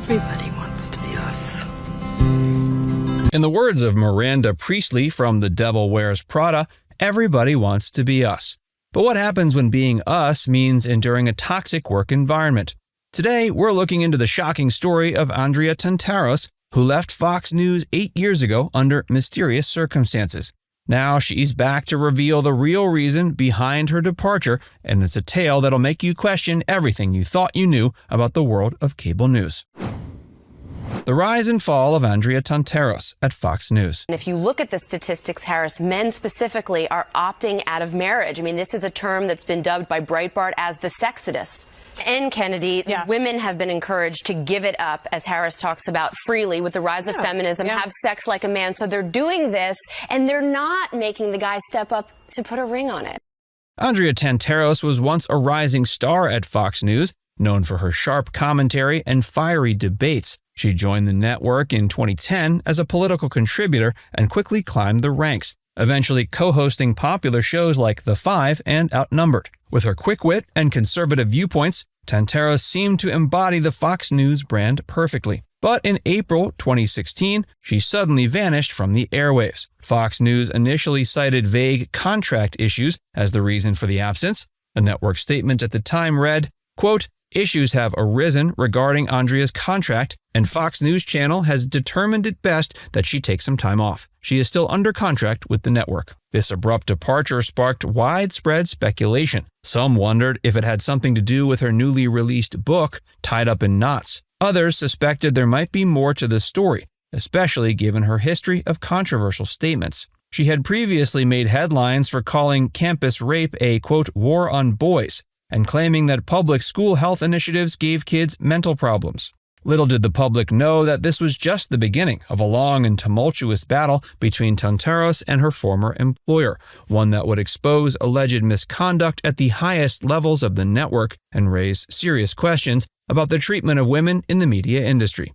Everybody wants to be us. In the words of Miranda Priestley from The Devil Wears Prada, everybody wants to be us. But what happens when being us means enduring a toxic work environment? Today, we're looking into the shocking story of Andrea Tantaros, who left Fox News 8 years ago under mysterious circumstances. Now she's back to reveal the real reason behind her departure, and it's a tale that'll make you question everything you thought you knew about the world of cable news. The rise and fall of Andrea Tantaros at Fox News. And if you look at the statistics, Harris, men specifically are opting out of marriage. I mean, this is a term that's been dubbed by Breitbart as the sexodus. And Kennedy, women have been encouraged to give it up, as Harris talks about freely with the rise of feminism, have sex like a man. So they're doing this, and they're not making the guy step up to put a ring on it. Andrea Tantaros was once a rising star at Fox News, known for her sharp commentary and fiery debates. She joined the network in 2010 as a political contributor and quickly climbed the ranks, eventually co-hosting popular shows like The Five and Outnumbered. With her quick wit and conservative viewpoints, Tantaros seemed to embody the Fox News brand perfectly. But in April 2016, she suddenly vanished from the airwaves. Fox News initially cited vague contract issues as the reason for the absence. A network statement at the time read, quote, "Issues have arisen regarding Andrea's contract, and Fox News Channel has determined it best that she take some time off. She is still under contract with the network." This abrupt departure sparked widespread speculation. Some wondered if it had something to do with her newly released book, Tied Up in Knots. Others suspected there might be more to the story, especially given her history of controversial statements. She had previously made headlines for calling campus rape a, quote, war on boys, and claiming that public school health initiatives gave kids mental problems. Little did the public know that this was just the beginning of a long and tumultuous battle between Tantaros and her former employer, one that would expose alleged misconduct at the highest levels of the network and raise serious questions about the treatment of women in the media industry.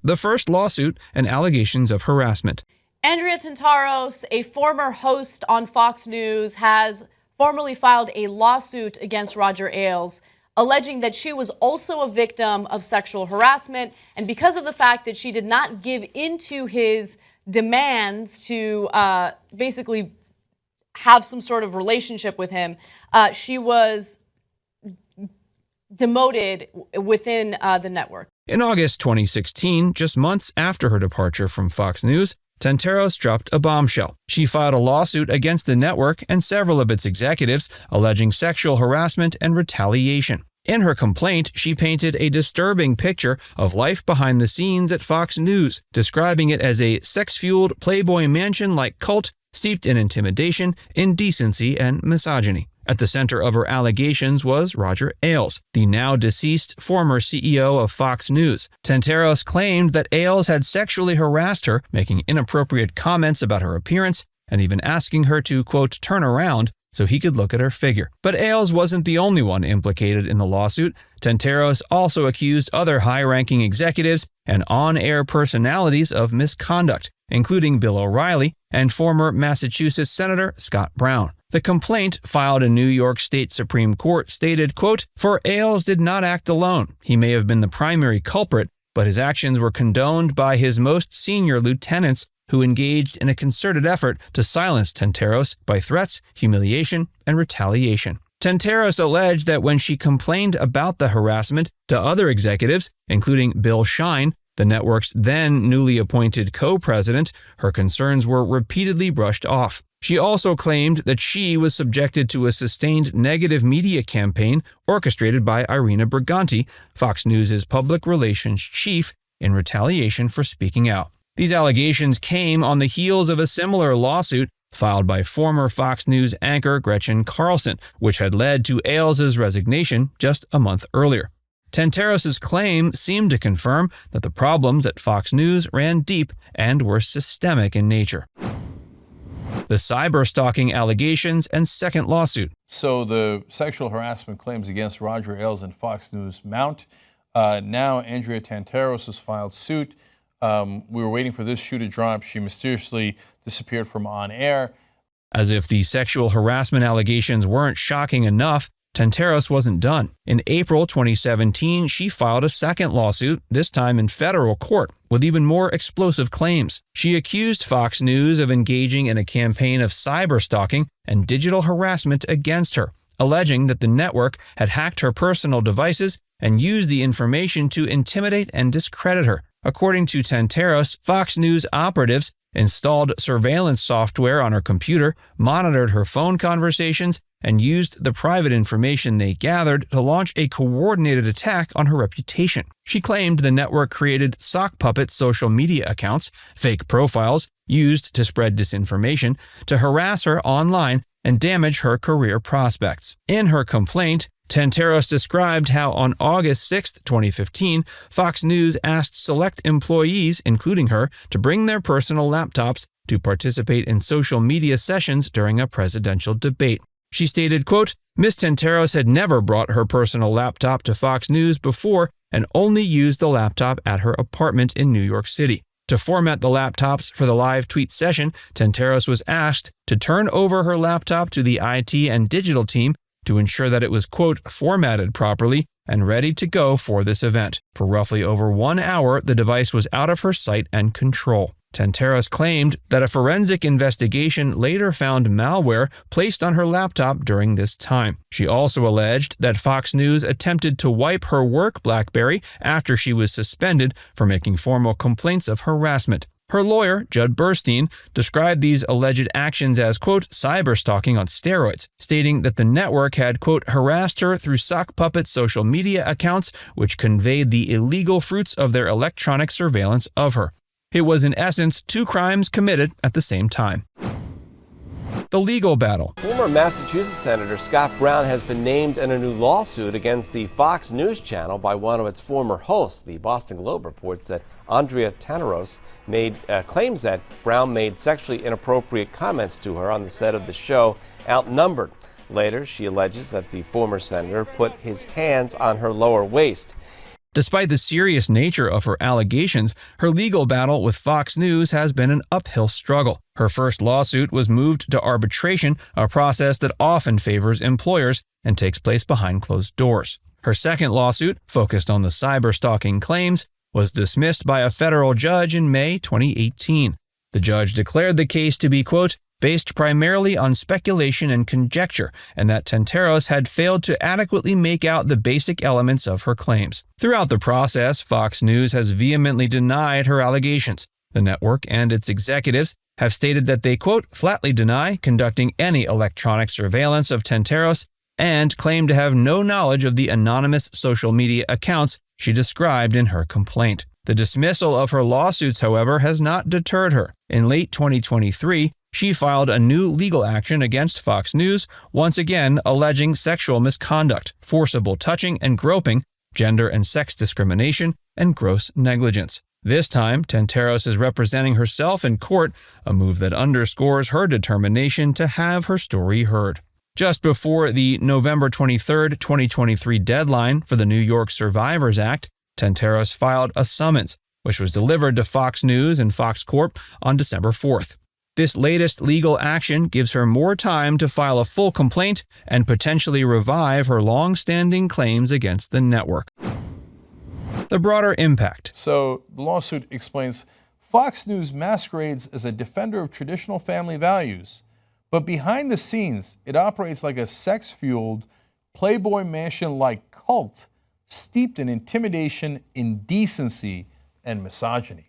The first lawsuit and allegations of harassment. Andrea Tantaros, a former host on Fox News, has formally filed a lawsuit against Roger Ailes, alleging that she was also a victim of sexual harassment, and because of the fact that she did not give into his demands to basically have some sort of relationship with him, she was demoted within the network. In August 2016, just months after her departure from Fox News, Tantaros dropped a bombshell. She filed a lawsuit against the network and several of its executives, alleging sexual harassment and retaliation. In her complaint, she painted a disturbing picture of life behind the scenes at Fox News, describing it as a sex-fueled Playboy Mansion-like cult steeped in intimidation, indecency, and misogyny. At the center of her allegations was Roger Ailes, the now deceased former CEO of Fox News. Tantaros claimed that Ailes had sexually harassed her, making inappropriate comments about her appearance, and even asking her to, quote, turn around so he could look at her figure. But Ailes wasn't the only one implicated in the lawsuit. Tantaros also accused other high-ranking executives and on-air personalities of misconduct, including Bill O'Reilly and former Massachusetts Senator Scott Brown. The complaint, filed in New York State Supreme Court, stated, quote, "For Ailes did not act alone. He may have been the primary culprit, but his actions were condoned by his most senior lieutenants who engaged in a concerted effort to silence Tantaros by threats, humiliation, and retaliation." Tantaros alleged that when she complained about the harassment to other executives, including Bill Shine, the network's then newly appointed co-president, her concerns were repeatedly brushed off. She also claimed that she was subjected to a sustained negative media campaign orchestrated by Irina Briganti, Fox News' public relations chief, in retaliation for speaking out. These allegations came on the heels of a similar lawsuit filed by former Fox News anchor Gretchen Carlson, which had led to Ailes' resignation just a month earlier. Tantaros' claim seemed to confirm that the problems at Fox News ran deep and were systemic in nature. The cyberstalking allegations and second lawsuit. So the sexual harassment claims against Roger Ailes and Fox News mount. Now Andrea Tantaros has filed suit. We were waiting for this shoe to drop. She mysteriously disappeared from on air. As if the sexual harassment allegations weren't shocking enough, Tantaros wasn't done. In April 2017, she filed a second lawsuit, this time in federal court, with even more explosive claims. She accused Fox News of engaging in a campaign of cyberstalking and digital harassment against her, alleging that the network had hacked her personal devices and used the information to intimidate and discredit her. According to Tantaros, Fox News operatives installed surveillance software on her computer, monitored her phone conversations, and used the private information they gathered to launch a coordinated attack on her reputation. She claimed the network created sock puppet social media accounts, fake profiles, used to spread disinformation, to harass her online and damage her career prospects. In her complaint, Tantaros described how on August 6, 2015, Fox News asked select employees, including her, to bring their personal laptops to participate in social media sessions during a presidential debate. She stated, quote, Ms. Tantaros had never brought her personal laptop to Fox News before and only used the laptop at her apartment in New York City. To format the laptops for the live tweet session, Tantaros was asked to turn over her laptop to the IT and digital team to ensure that it was, quote, formatted properly and ready to go for this event. For roughly over 1 hour, the device was out of her sight and control. Tantaros claimed that a forensic investigation later found malware placed on her laptop during this time. She also alleged that Fox News attempted to wipe her work BlackBerry after she was suspended for making formal complaints of harassment. Her lawyer, Judd Burstein, described these alleged actions as, quote, cyberstalking on steroids, stating that the network had, quote, harassed her through sock puppet social media accounts, which conveyed the illegal fruits of their electronic surveillance of her. It was, in essence, two crimes committed at the same time. The legal battle. Former Massachusetts Senator Scott Brown has been named in a new lawsuit against the Fox News channel by one of its former hosts. The Boston Globe reports that Andrea Tantaros claims that Brown made sexually inappropriate comments to her on the set of the show Outnumbered. Later, she alleges that the former senator put his hands on her lower waist. Despite the serious nature of her allegations, her legal battle with Fox News has been an uphill struggle. Her first lawsuit was moved to arbitration, a process that often favors employers and takes place behind closed doors. Her second lawsuit, focused on the cyberstalking claims, was dismissed by a federal judge in May 2018. The judge declared the case to be, quote, based primarily on speculation and conjecture, and that Tantaros had failed to adequately make out the basic elements of her claims. Throughout the process, Fox News has vehemently denied her allegations. The network and its executives have stated that they, quote, flatly deny conducting any electronic surveillance of Tantaros and claim to have no knowledge of the anonymous social media accounts she described in her complaint. The dismissal of her lawsuits, however, has not deterred her. In late 2023, she filed a new legal action against Fox News, once again alleging sexual misconduct, forcible touching and groping, gender and sex discrimination, and gross negligence. This time, Tantaros is representing herself in court, a move that underscores her determination to have her story heard. Just before the November 23, 2023 deadline for the New York Survivors Act, Tantaros filed a summons, which was delivered to Fox News and Fox Corp on December 4th. This latest legal action gives her more time to file a full complaint and potentially revive her long-standing claims against the network. The broader impact. So the lawsuit explains Fox News masquerades as a defender of traditional family values, but behind the scenes, it operates like a sex-fueled, Playboy Mansion-like cult steeped in intimidation, indecency, and misogyny.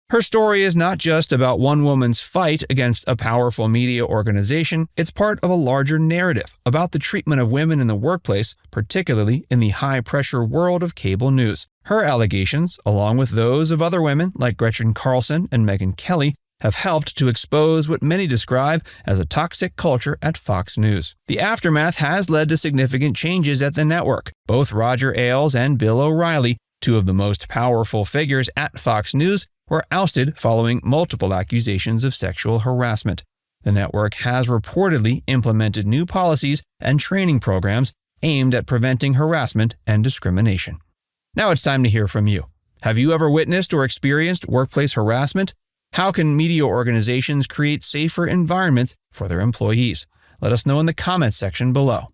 Her story is not just about one woman's fight against a powerful media organization, it's part of a larger narrative about the treatment of women in the workplace, particularly in the high-pressure world of cable news. Her allegations, along with those of other women like Gretchen Carlson and Megyn Kelly, have helped to expose what many describe as a toxic culture at Fox News. The aftermath has led to significant changes at the network. Both Roger Ailes and Bill O'Reilly, two of the most powerful figures at Fox News, were ousted following multiple accusations of sexual harassment. The network has reportedly implemented new policies and training programs aimed at preventing harassment and discrimination. Now it's time to hear from you. Have you ever witnessed or experienced workplace harassment? How can media organizations create safer environments for their employees? Let us know in the comments section below.